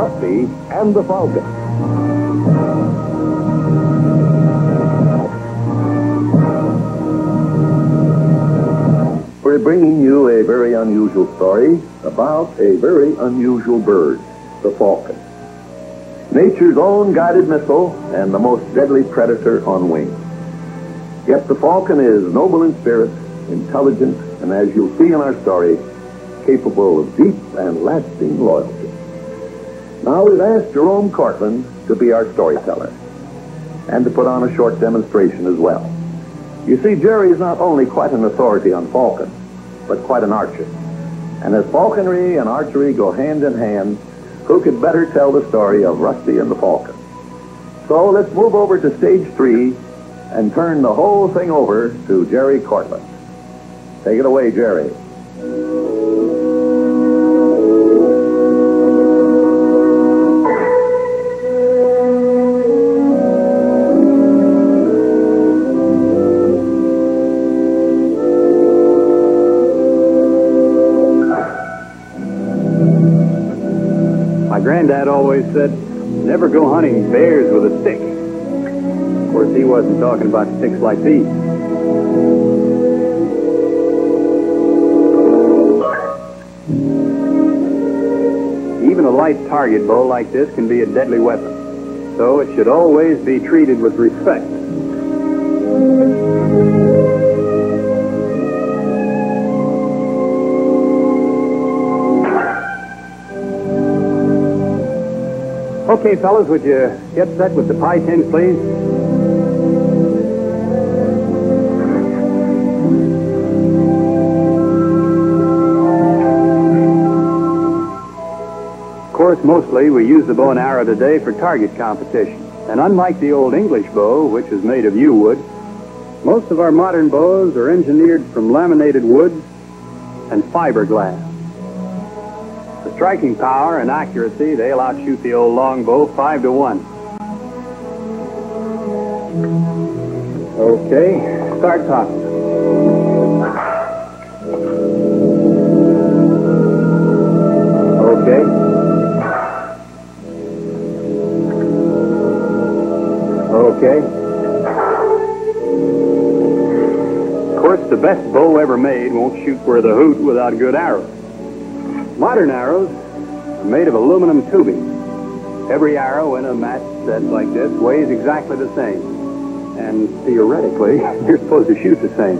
Rusty and the Falcon. We're bringing you a very unusual story about a very unusual bird, the falcon. Nature's own guided missile and the most deadly predator on wing. Yet the falcon is noble in spirit, intelligent, and as you'll see in our story, capable of deep and lasting loyalty. Now we've asked Jerome Cortland to be our storyteller and to put on a short demonstration as well. You see, Jerry is not only quite an authority on falcons, but quite an archer. And as falconry and archery go hand in hand, who could better tell the story of Rusty and the Falcon? So let's move over to stage 3 and turn the whole thing over to Jerry Cortland. Take it away, Jerry. My granddad always said, never go hunting bears with a stick. Of course, he wasn't talking about sticks like these. Even a light target bow like this can be a deadly weapon, so it should always be treated with respect. Okay, fellas, would you get set with the pie tins, please? Of course, mostly we use the bow and arrow today for target competition. And unlike the old English bow, which is made of yew wood, most of our modern bows are engineered from laminated wood and fiberglass. For striking power and accuracy, they'll outshoot the old longbow 5-1. Okay, start tossing. Okay. Okay. Of course, the best bow ever made won't shoot worth a hoot without good arrows. Modern arrows are made of aluminum tubing. Every arrow in a match set like this weighs exactly the same. And theoretically, you're supposed to shoot the same.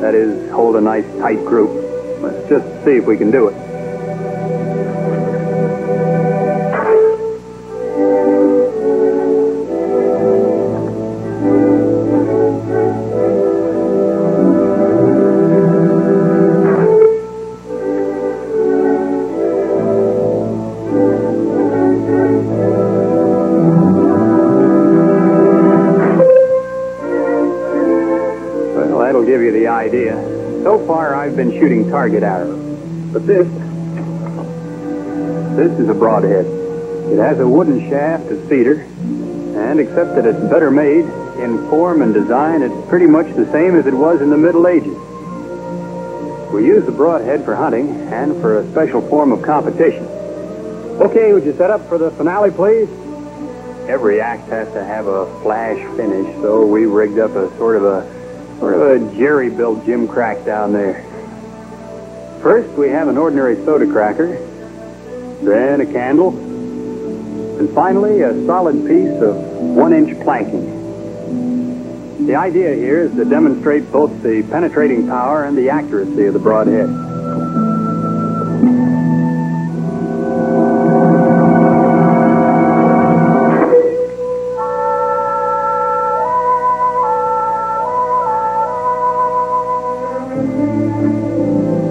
That is, hold a nice tight group. Let's just see if we can do it. That'll give you the idea. So far, I've been shooting target arrows. But this is a broadhead. It has a wooden shaft as feeder, and except that it's better made in form and design, it's pretty much the same as it was in the Middle Ages. We use the broadhead for hunting and for a special form of competition. Okay, would you set up for the finale, please? Every act has to have a flash finish, so we rigged up a sort of a jerry-built gimcrack down there. First, we have an ordinary soda cracker, then a candle, and finally, a solid piece of 1-inch planking. The idea here is to demonstrate both the penetrating power and the accuracy of the broadhead.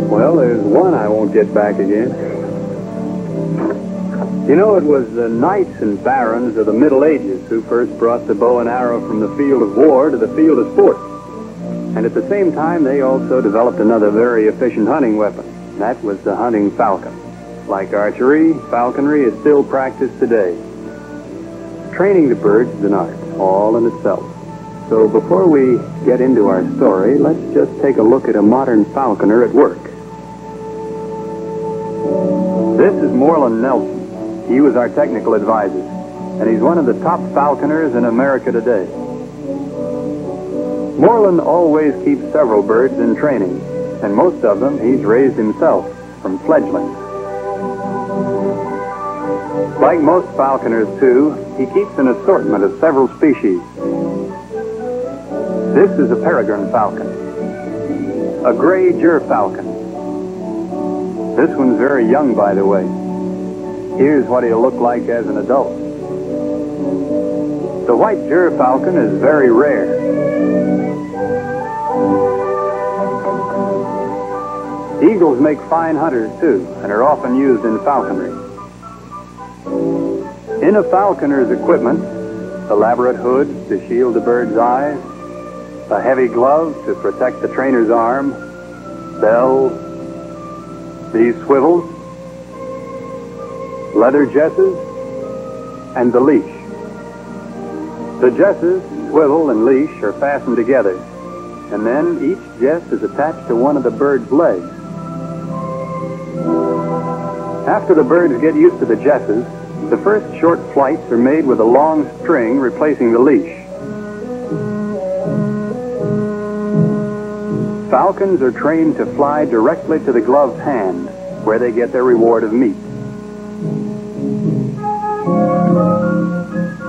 Well, there's one I won't get back again. You know, it was the knights and barons of the Middle Ages who first brought the bow and arrow from the field of war to the field of sport. And at the same time, they also developed another very efficient hunting weapon. That was the hunting falcon. Like archery, falconry is still practiced today. Training the birds is an art, all in itself. So before we get into our story, let's just take a look at a modern falconer at work. This is Moreland Nelson. He was our technical advisor, and he's one of the top falconers in America today. Moreland always keeps several birds in training, and most of them he's raised himself from fledglings. Like most falconers, too, he keeps an assortment of several species. This is a peregrine falcon, a gray gerfalcon. This one's very young, by the way. Here's what he'll look like as an adult. The white gerfalcon is very rare. Eagles make fine hunters, too, and are often used in falconry. In a falconer's equipment, elaborate hoods to shield the bird's eyes, a heavy glove to protect the trainer's arm, bells, these swivels, leather jesses, and the leash. The jesses, swivel, and leash are fastened together, and then each jess is attached to one of the bird's legs. After the birds get used to the jesses, the first short flights are made with a long string replacing the leash. Falcons are trained to fly directly to the gloved hand, where they get their reward of meat.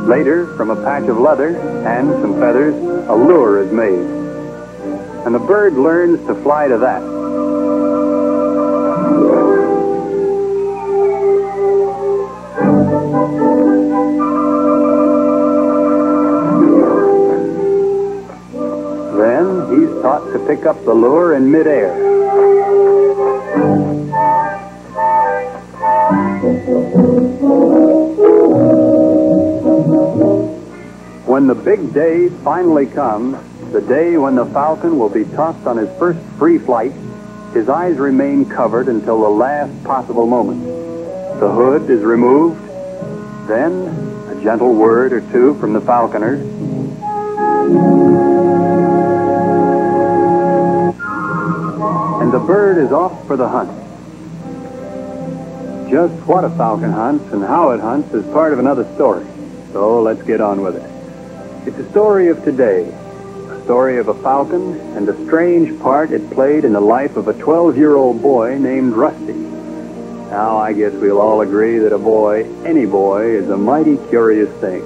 Later, from a patch of leather and some feathers, a lure is made, and the bird learns to fly to that. He's taught to pick up the lure in midair. When the big day finally comes, the day when the falcon will be tossed on his first free flight, his eyes remain covered until the last possible moment. The hood is removed, then a gentle word or two from the falconer, and the bird is off for the hunt. Just what a falcon hunts and how it hunts is part of another story. So let's get on with it. It's a story of today, a story of a falcon and a strange part it played in the life of a 12-year-old boy named Rusty. Now, I guess we'll all agree that a boy, any boy, is a mighty curious thing.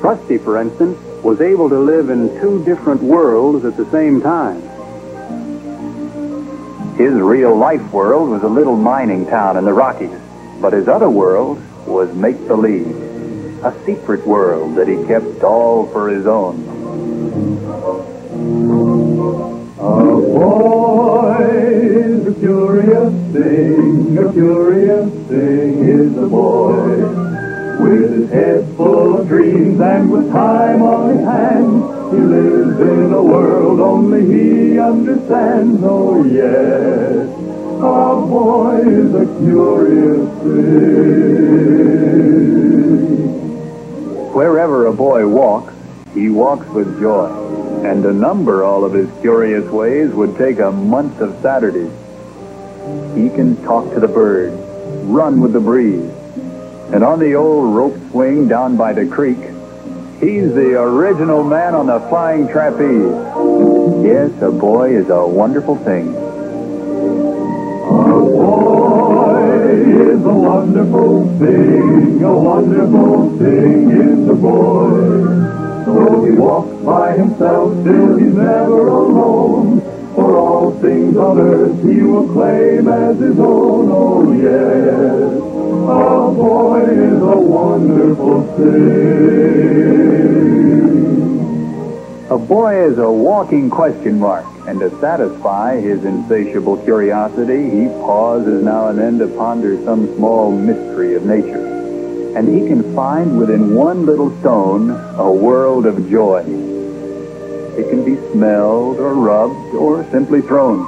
Rusty, for instance, was able to live in two different worlds at the same time. His real-life world was a little mining town in the Rockies, but his other world was make-believe, a secret world that he kept all for his own. A boy is a curious thing is a boy. With his head full of dreams and with time on his hands, he lives in a world only he understands. Oh yes, a boy is a curious thing. Wherever a boy walks, he walks with joy. And to number all of his curious ways would take a month of Saturdays. He can talk to the birds, run with the breeze, and on the old rope swing down by the creek, he's the original man on the flying trapeze. Yes, a boy is a wonderful thing. A boy is a wonderful thing is a boy. Though he walks by himself, still he's never alone. For all things on earth he will claim as his own. Oh yes, a boy is a wonderful thing. A boy is a walking question mark, and to satisfy his insatiable curiosity, he pauses now and then to ponder some small mystery of nature. And he can find within one little stone a world of joy. It can be smelled or rubbed or simply thrown.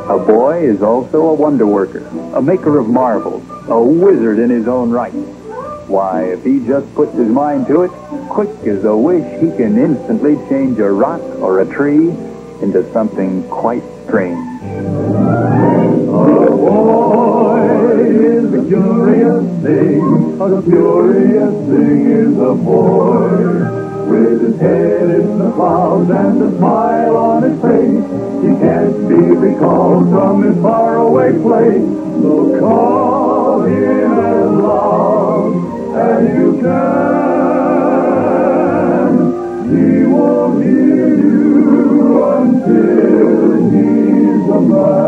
A boy is also a wonder worker, a maker of marvels, a wizard in his own right. Why, if he just puts his mind to it, quick as a wish, he can instantly change a rock or a tree into something quite strange. A boy a curious thing is a boy. With his head in the clouds and a smile on his face, he can't be recalled from his faraway place. So call him as loud as you can. He won't hear you until he's a man.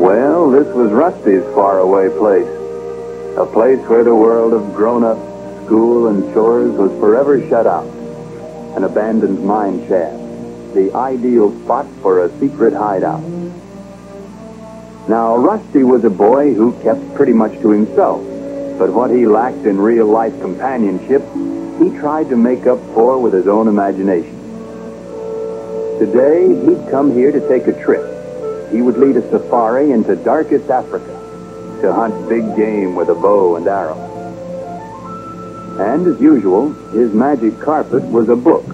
Well, this was Rusty's faraway place. A place where the world of grown-ups, school, and chores was forever shut out. An abandoned mine shaft. The ideal spot for a secret hideout. Now, Rusty was a boy who kept pretty much to himself. But what he lacked in real-life companionship, he tried to make up for with his own imagination. Today, he'd come here to take a trip. He would lead a safari into darkest Africa to hunt big game with a bow and arrow. And as usual, his magic carpet was a book.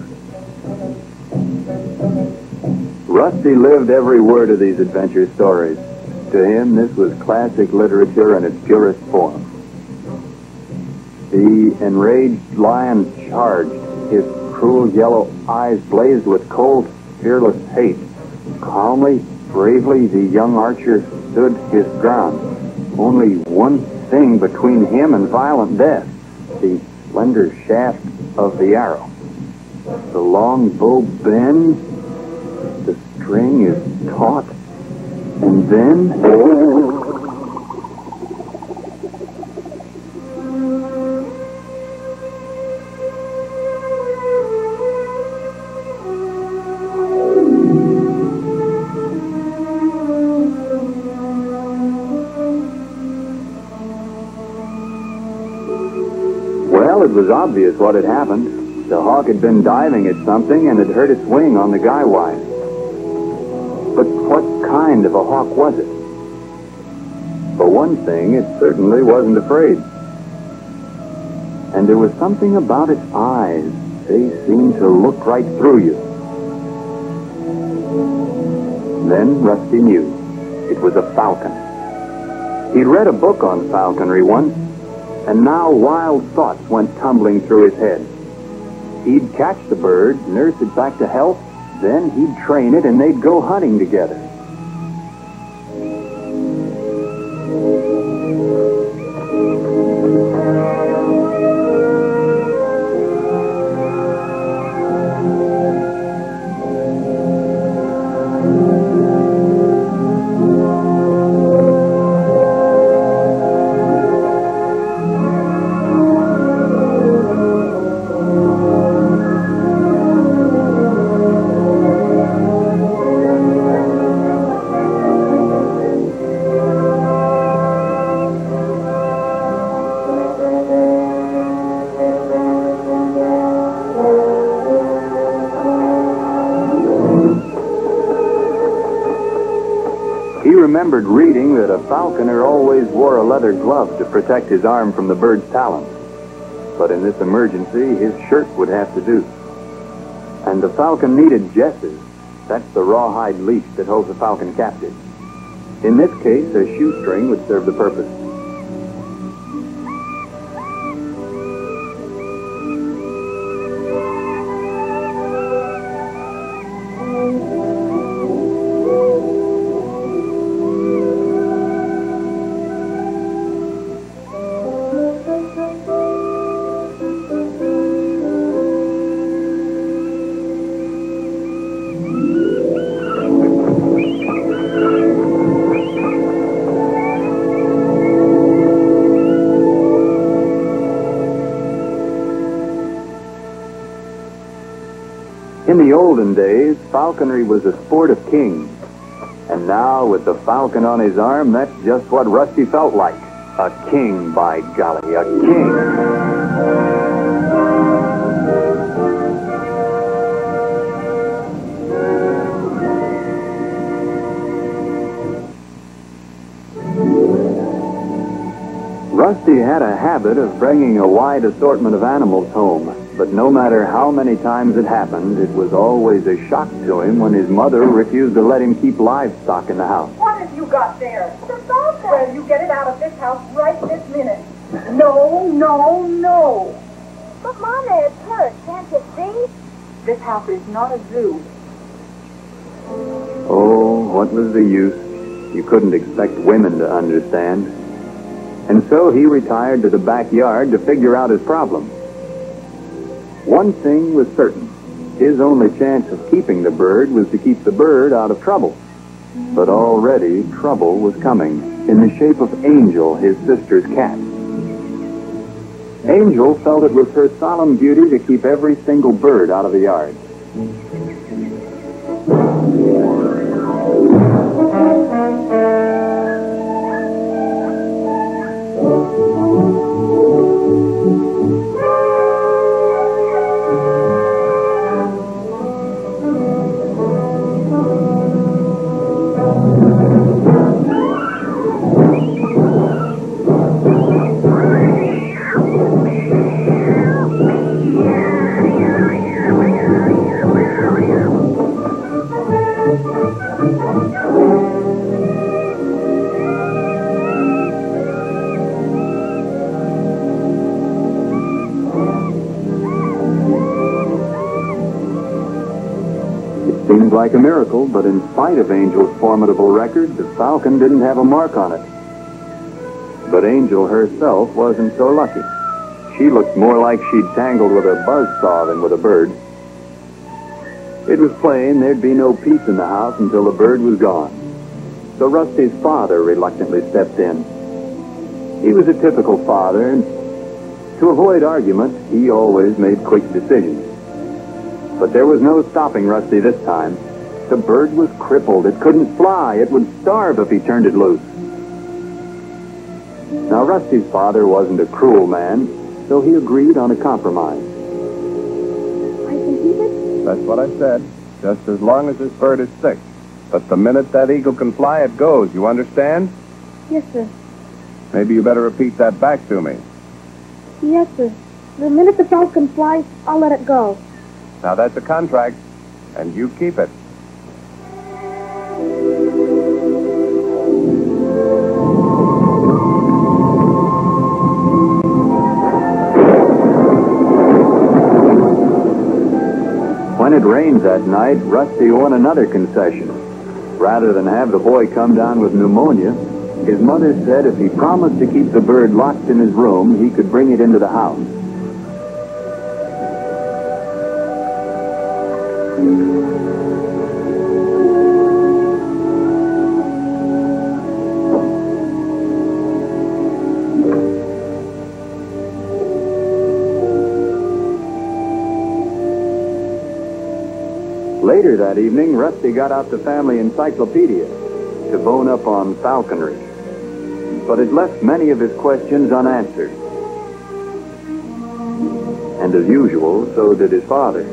Rusty lived every word of these adventure stories. To him, this was classic literature in its purest form. The enraged lion charged. His cruel yellow eyes blazed with cold, fearless hate. Calmly, bravely, the young archer stood his ground. Only one thing between him and violent death, the slender shaft of the arrow. The long bow bends, the string is taut, and then... Well, it was obvious what had happened. The hawk had been diving at something and had hurt its wing on the guy wire. But what kind of a hawk was it? For one thing, it certainly wasn't afraid. And there was something about its eyes. They seemed to look right through you. Then Rusty knew. It was a falcon. He'd read a book on falconry once, and now wild thoughts went tumbling through his head. He'd catch the bird, nurse it back to health, then he'd train it and they'd go hunting together. He remembered reading that a falconer always wore a leather glove to protect his arm from the bird's talons. But in this emergency, his shirt would have to do. And the falcon needed jesses. That's the rawhide leash that holds the falcon captive. In this case, a shoestring would serve the purpose. In the olden days, falconry was a sport of kings. And now, with the falcon on his arm, that's just what Rusty felt like. A king, by golly, a king. Rusty had had a habit of bringing a wide assortment of animals home, but no matter how many times it happened, it was always a shock to him when his mother refused to let him keep livestock in the house. What have you got there? The Falcon. Well, you get it out of this house right this minute. No, no, no. But, Mama, it's hurt. Can't you see? This house is not a zoo. Oh, what was the use? You couldn't expect women to understand. And so he retired to the backyard to figure out his problem. One thing was certain. His only chance of keeping the bird was to keep the bird out of trouble. But already trouble was coming in the shape of Angel, his sister's cat. Angel felt it was her solemn duty to keep every single bird out of the yard. Seemed like a miracle, but in spite of Angel's formidable record, the Falcon didn't have a mark on it. But Angel herself wasn't so lucky. She looked more like she'd tangled with a buzzsaw than with a bird. It was plain there'd be no peace in the house until the bird was gone. So Rusty's father reluctantly stepped in. He was a typical father, and to avoid argument, he always made quick decisions. But there was no stopping Rusty this time. The bird was crippled. It couldn't fly. It would starve if he turned it loose. Now, Rusty's father wasn't a cruel man, so he agreed on a compromise. I can keep it? That's what I said. Just as long as this bird is sick. But the minute that eagle can fly, it goes. You understand? Yes, sir. Maybe you better repeat that back to me. Yes, sir. The minute the Falcon flies, I'll let it go. Now, that's a contract, and you keep it. When it rained that night, Rusty won another concession. Rather than have the boy come down with pneumonia, his mother said if he promised to keep the bird locked in his room, he could bring it into the house. Later that evening, Rusty got out the family encyclopedia to bone up on falconry. But it left many of his questions unanswered. And as usual, so did his father.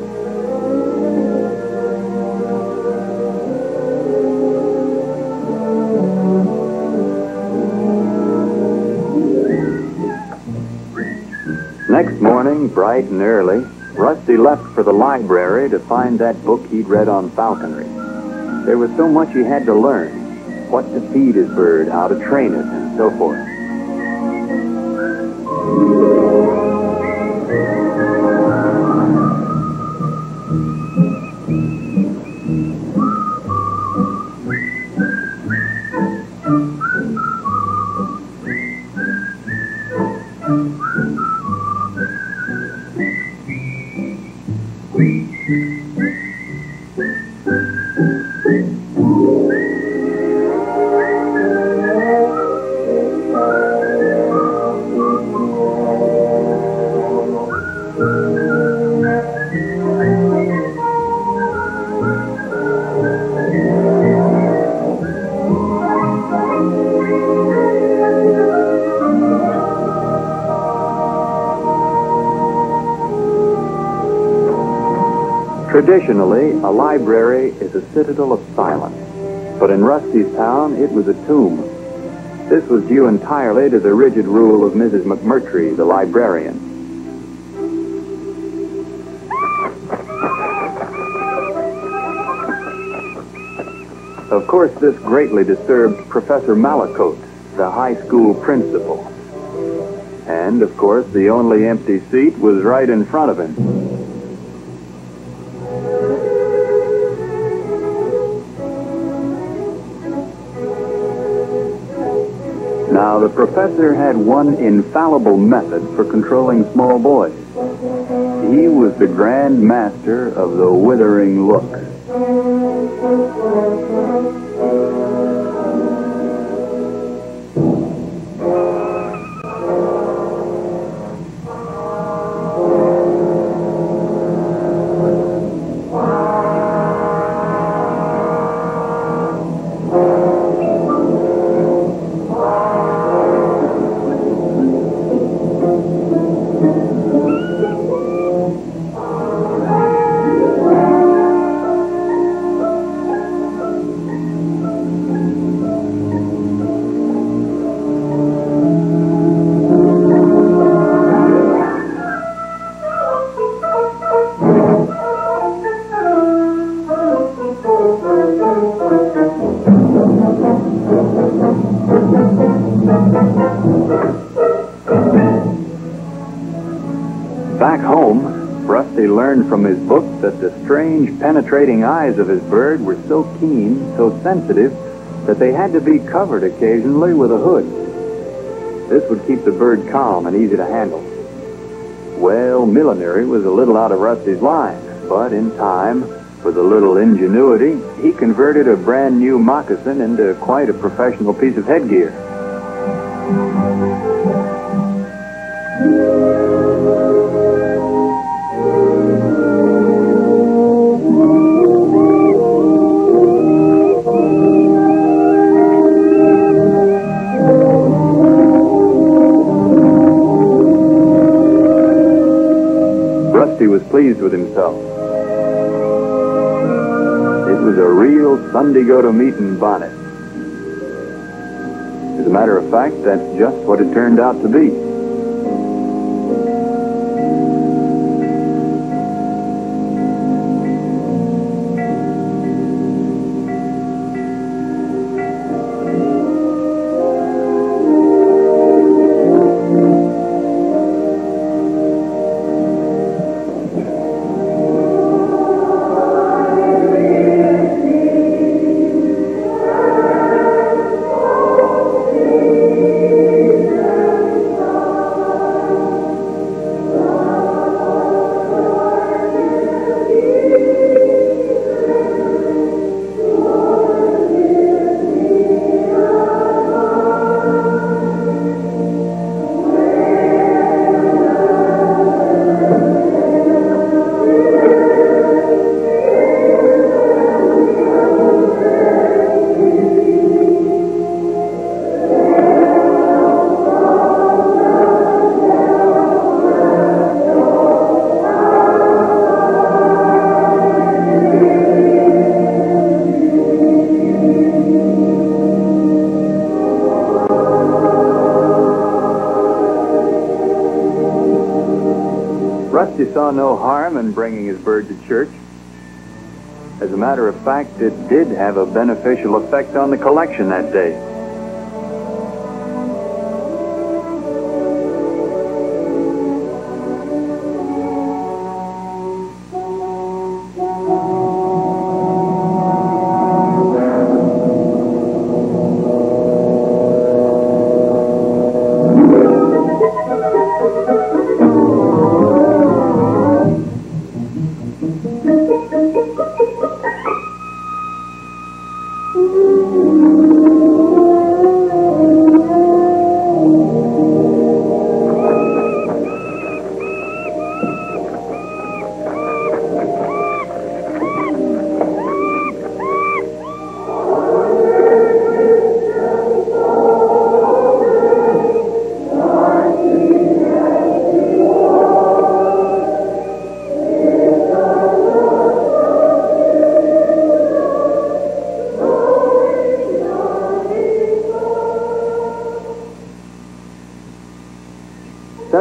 Next morning, bright and early, Rusty left for the library to find that book he'd read on falconry. There was so much he had to learn. What to feed his bird, how to train it, and so forth. Traditionally, a library is a citadel of silence. But in Rusty's town, it was a tomb. This was due entirely to the rigid rule of Mrs. McMurtry, the librarian. Of course, this greatly disturbed Professor Malacote, the high school principal. And, of course, the only empty seat was right in front of him. Now, the professor had one infallible method for controlling small boys. He was the grand master of the withering look. Back home, Rusty learned from his book that the strange, penetrating eyes of his bird were so keen, so sensitive, that they had to be covered occasionally with a hood. This would keep the bird calm and easy to handle. Well, millinery was a little out of Rusty's line, but in time, with a little ingenuity, he converted a brand new moccasin into quite a professional piece of headgear. Rusty was pleased with himself. It was a real Sunday-go-to-meeting bonnet. As a matter of fact, that's just what it turned out to be. Rusty saw no harm in bringing his bird to church. As a matter of fact, it did have a beneficial effect on the collection that day.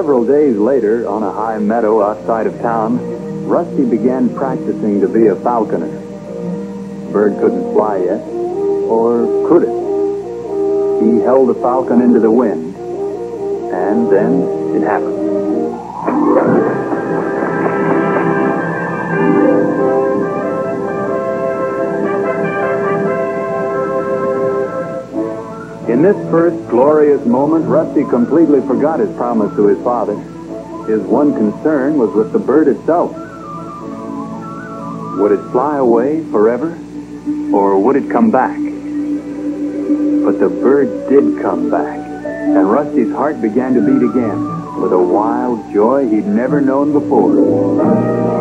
Several days later, on a high meadow outside of town, Rusty began practicing to be a falconer. The bird couldn't fly yet, or could it? He held the falcon into the wind, and then it happened. In this first glorious moment, Rusty completely forgot his promise to his father. His one concern was with the bird itself. Would it fly away forever, or would it come back? But the bird did come back, and Rusty's heart began to beat again with a wild joy he'd never known before.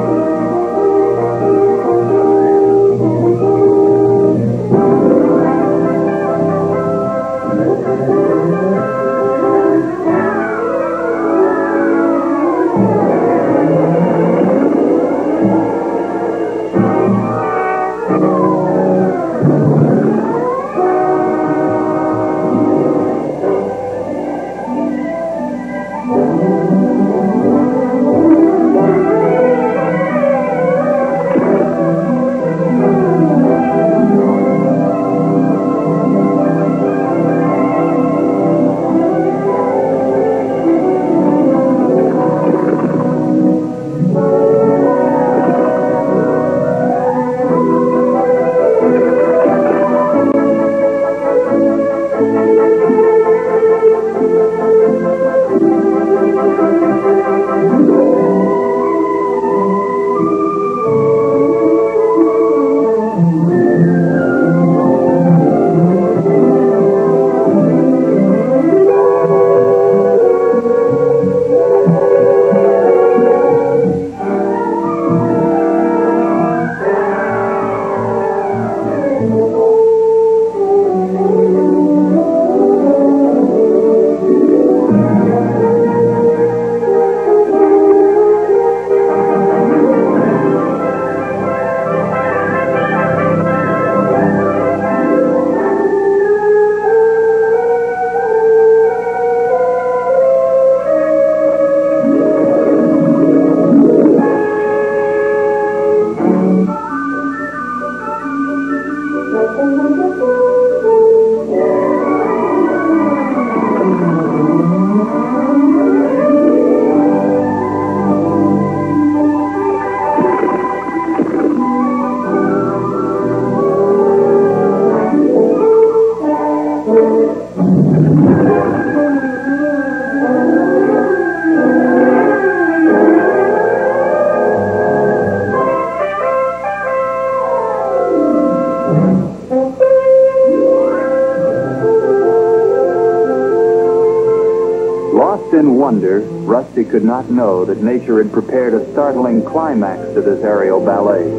In wonder, Rusty could not know that nature had prepared a startling climax to this aerial ballet.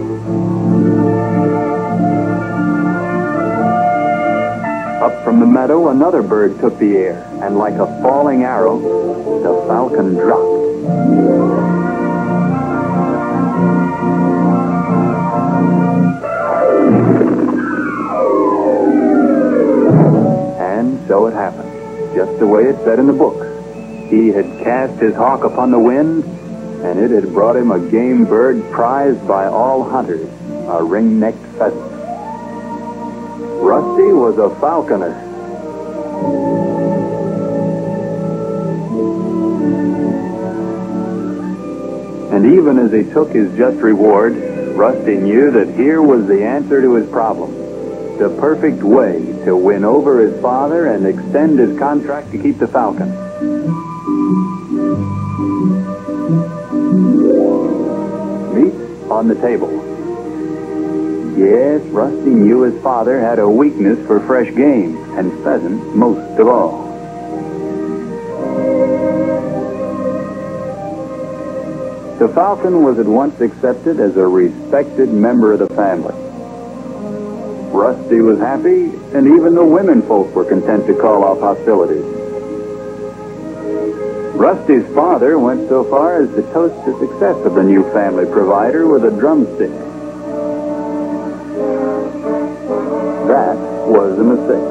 Up from the meadow, another bird took the air, and like a falling arrow, the falcon dropped. And so it happened, just the way it said in the books. He had cast his hawk upon the wind, and it had brought him a game bird prized by all hunters, a ring-necked pheasant. Rusty was a falconer. And even as he took his just reward, Rusty knew that here was the answer to his problem, the perfect way to win over his father and extend his contract to keep the falcon. Meat on the table. Yes, Rusty knew his father had a weakness for fresh game, and pheasant most of all. The falcon was at once accepted as a respected member of the family. Rusty was happy, and even the women folk were content to call off hostilities. Rusty's father went so far as to toast the success of the new family provider with a drumstick. That was a mistake.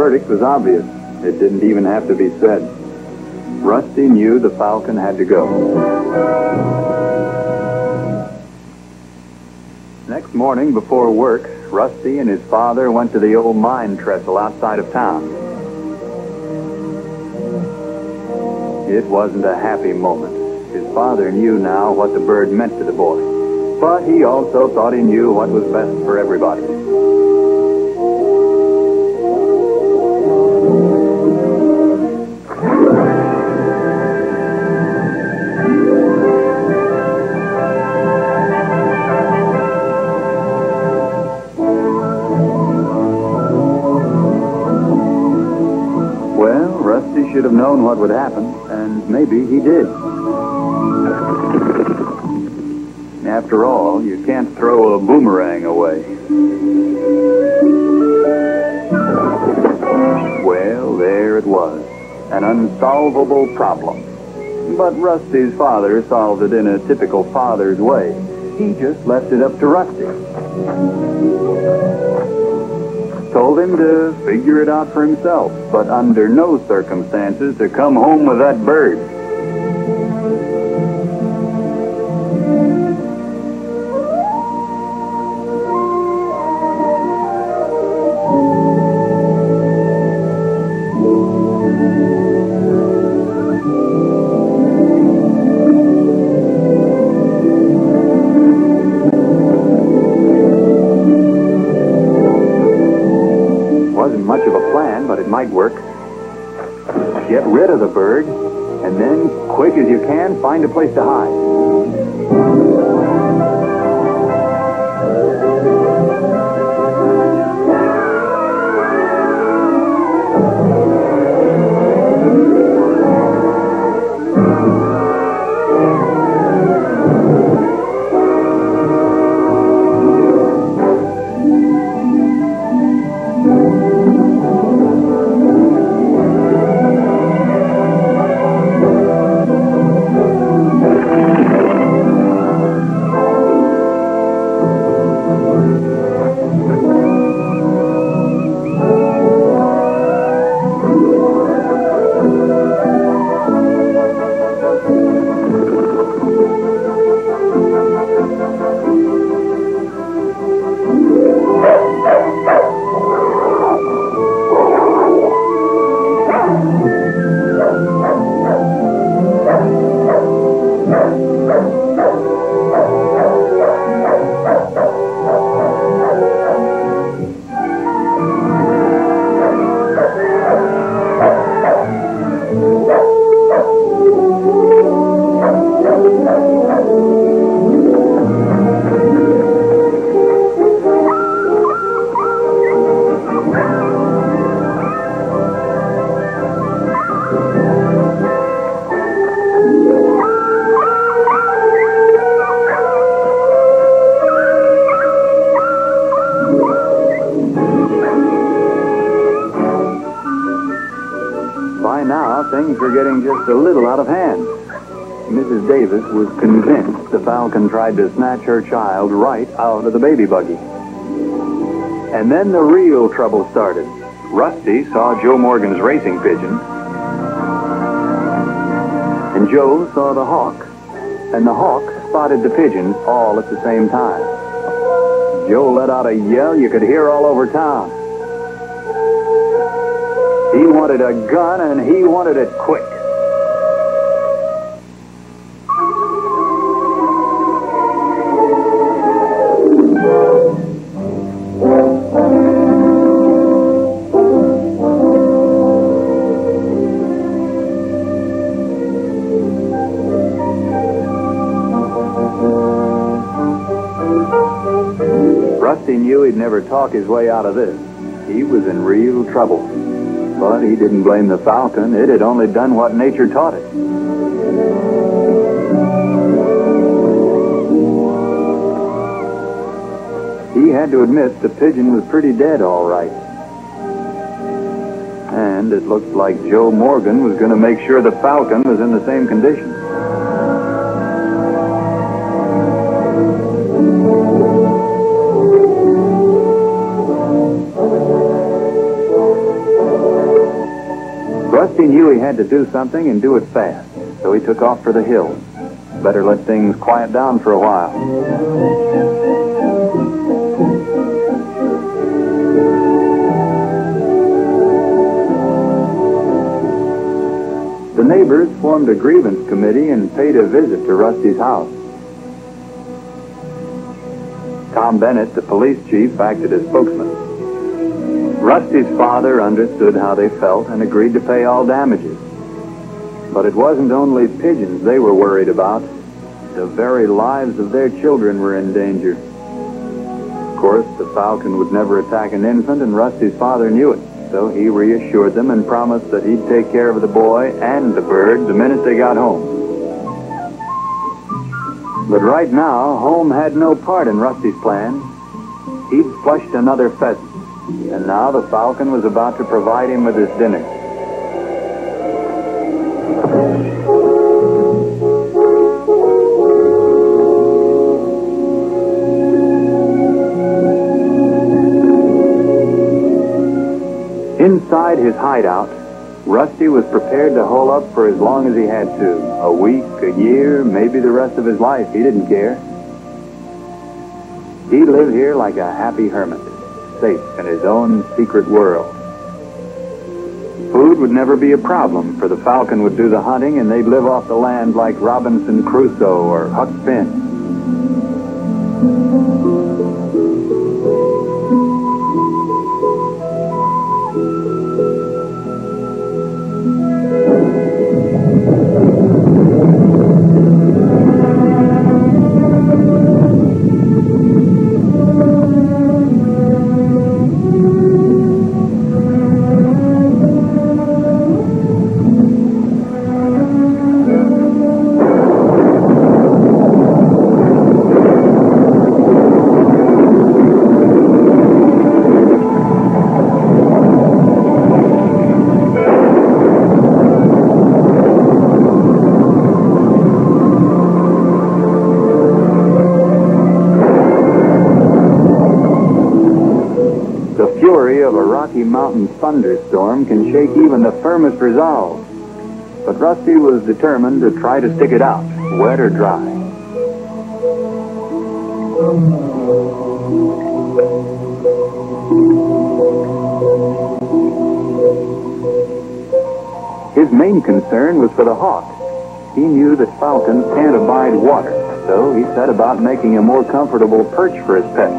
verdict was obvious. It didn't even have to be said. Rusty knew the Falcon had to go. Next morning before work, Rusty and his father went to the old mine trestle outside of town. It wasn't a happy moment. His father knew now what the bird meant to the boy, but he also thought he knew what was best for everybody. Well, Rusty should have known what would happen, and maybe he did. After all, you can't throw a boomerang away. Well, there it was. An unsolvable problem. But Rusty's father solved it in a typical father's way. He just left it up to Rusty. Told him to figure it out for himself, but under no circumstances to come home with that bird. Much of a plan, but it might work. Get rid of the bird, and then, quick as you can, find a place to hide. By now, things were getting just a little out of hand. Mrs. Davis was convinced the Falcon tried to snatch her child right out of the baby buggy. And then the real trouble started. Rusty saw Joe Morgan's racing pigeon, and Joe saw the hawk, and the hawk spotted the pigeons all at the same time. Joe let out a yell you could hear all over town. He wanted a gun, and he wanted it quick. Rusty knew he'd never talk his way out of this. He was in real trouble. But he didn't blame the Falcon. It had only done what nature taught it. He had to admit the pigeon was pretty dead, all right. And it looked like Joe Morgan was going to make sure the Falcon was in the same condition. Rusty knew he had to do something and do it fast, so he took off for the hills. Better let things quiet down for a while. The neighbors formed a grievance committee and paid a visit to Rusty's house. Tom Bennett, the police chief, acted as spokesman. Rusty's father understood how they felt and agreed to pay all damages. But it wasn't only pigeons they were worried about. The very lives of their children were in danger. Of course, the Falcon would never attack an infant, and Rusty's father knew it. So he reassured them and promised that he'd take care of the boy and the bird the minute they got home. But right now, home had no part in Rusty's plan. He'd flushed another pheasant, and now the Falcon was about to provide him with his dinner. Inside his hideout, Rusty was prepared to hole up for as long as he had to. A week, a year, maybe the rest of his life. He didn't care. He lived here like a happy hermit, safe in his own secret world. Food would never be a problem, for the Falcon would do the hunting and they'd live off the land like Robinson Crusoe or Huck Finn. Mountain thunderstorm can shake even the firmest resolve. But Rusty was determined to try to stick it out, wet or dry. His main concern was for the hawk. He knew that falcons can't abide water, so he set about making a more comfortable perch for his pet.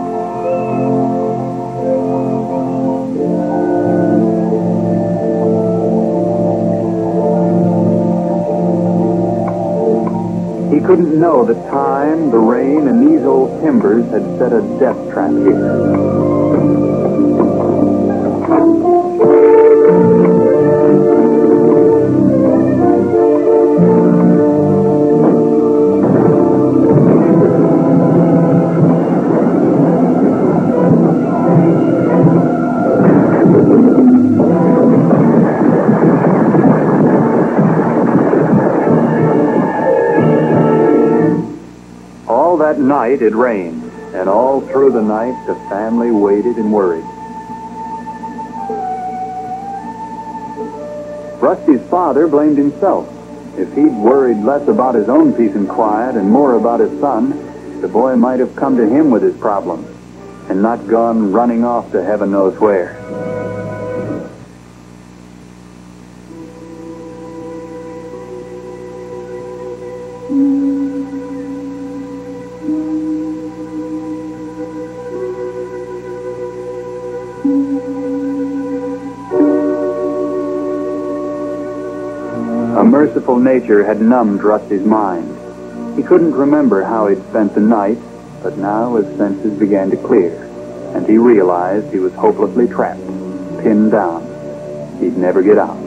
He couldn't know that time, the rain, and these old timbers had set a death trap here. That night it rained, and all through the night the family waited and worried. Rusty's father blamed himself. If he'd worried less about his own peace and quiet and more about his son, the boy might have come to him with his problems and not gone running off to heaven knows where. A merciful nature had numbed Rusty's mind. He couldn't remember how he'd spent the night, but now his senses began to clear, and he realized he was hopelessly trapped, pinned down. He'd never get out.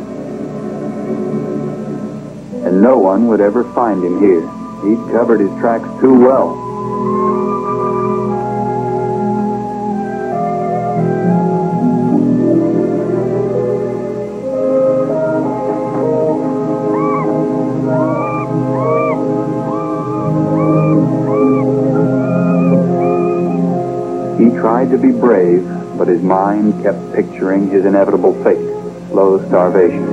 And no one would ever find him here. He'd covered his tracks too well. He tried to be brave, but his mind kept picturing his inevitable fate, slow starvation.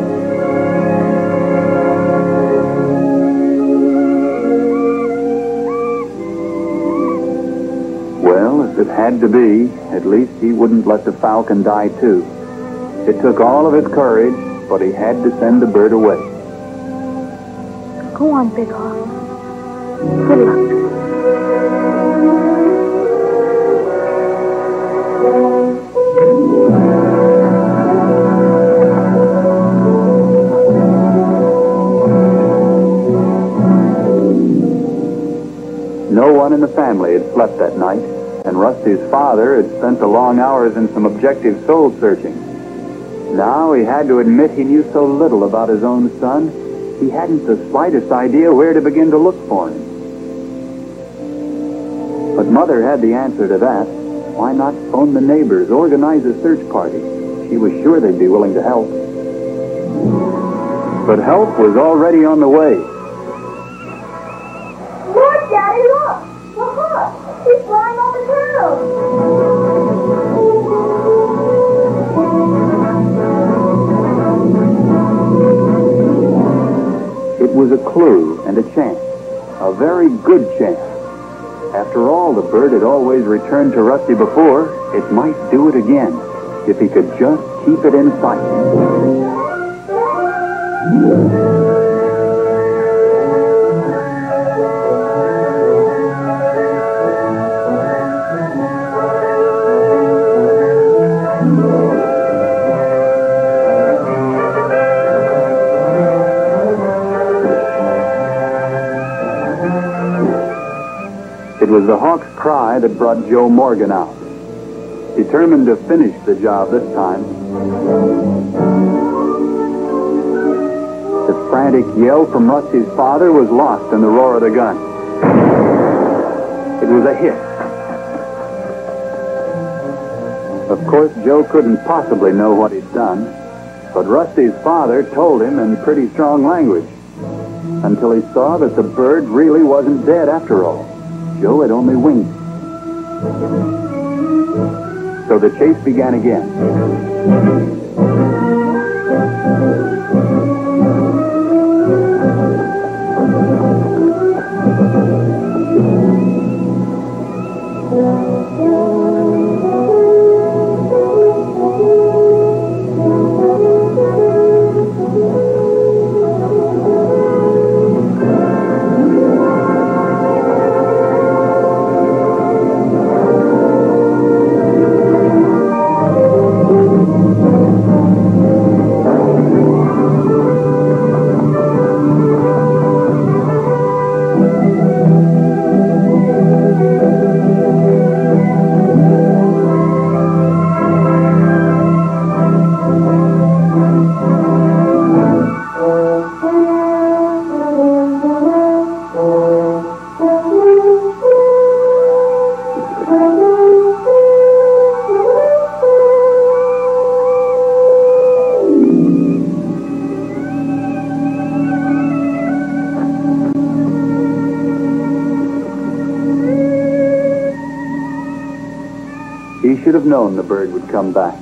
If it had to be, at least he wouldn't let the Falcon die too. It took all of his courage, but he had to send the bird away. Go on, Big Hawk. Good luck. No one in the family had slept that night, and Rusty's father had spent the long hours in some objective soul searching. Now he had to admit he knew so little about his own son, he hadn't the slightest idea where to begin to look for him. But Mother had the answer to that. Why not phone the neighbors, organize a search party? She was sure they'd be willing to help. But help was already on the way. Look, Daddy, look! The hawk! He's flying over town! It was a clue and a chance, a very good chance. After all, the bird had always returned to Rusty before. It might do it again, if he could just keep it in sight. It was the hawk's cry that brought Joe Morgan out. Determined to finish the job this time. The frantic yell from Rusty's father was lost in the roar of the gun. It was a hit. Of course, Joe couldn't possibly know what he'd done, but Rusty's father told him in pretty strong language, until he saw that the bird really wasn't dead after all. Joe had only winged. So the chase began again. He should have known the bird would come back.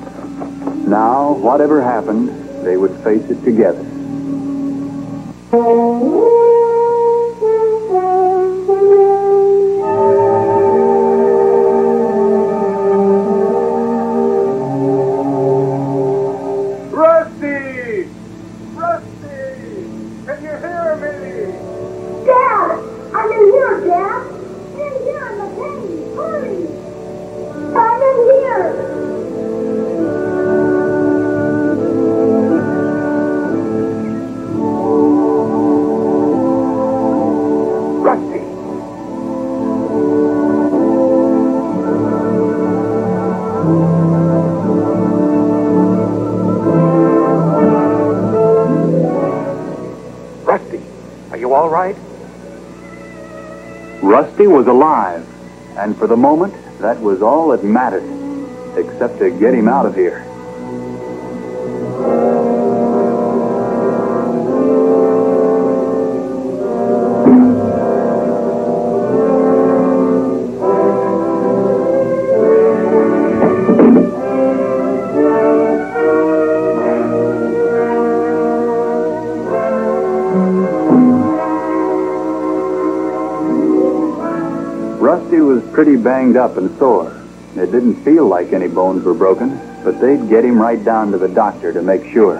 Now, whatever happened, they would face it together. Rusty! Rusty! Can you hear me? Dad! I'm in here, Dad! In here in the cave! Hurry! I'm in here! Rusty! Rusty, are you all right? Rusty was alive, and for the moment, that was all that mattered, except to get him out of here. Rusty was pretty banged up and sore, It didn't feel like any bones were broken, but they'd get him right down to the doctor to make sure.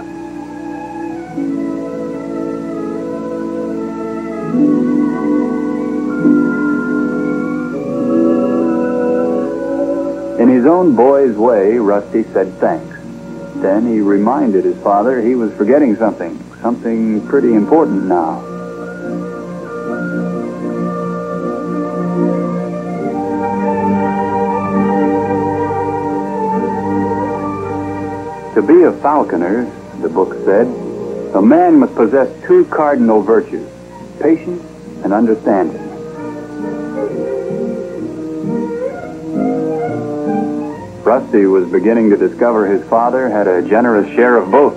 In his own boy's way, Rusty said thanks. Then he reminded his father he was forgetting something pretty important now. To be a falconer, the book said, a man must possess two cardinal virtues, patience and understanding. Rusty was beginning to discover his father had a generous share of both.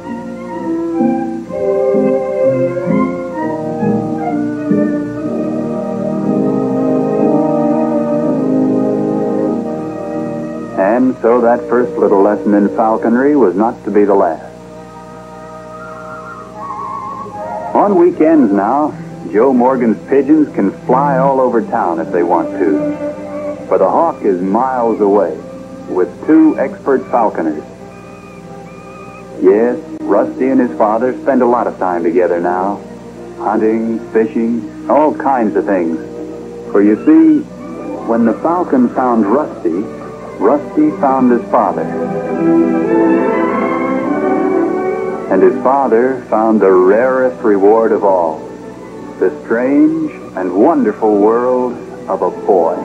And so that first little lesson in falconry was not to be the last. On weekends now, Joe Morgan's pigeons can fly all over town if they want to. For the hawk is miles away, with two expert falconers. Yes, Rusty and his father spend a lot of time together now. Hunting, fishing, all kinds of things. For you see, when the falcon found Rusty, Rusty found his father. And his father found the rarest reward of all, the strange and wonderful world of a boy.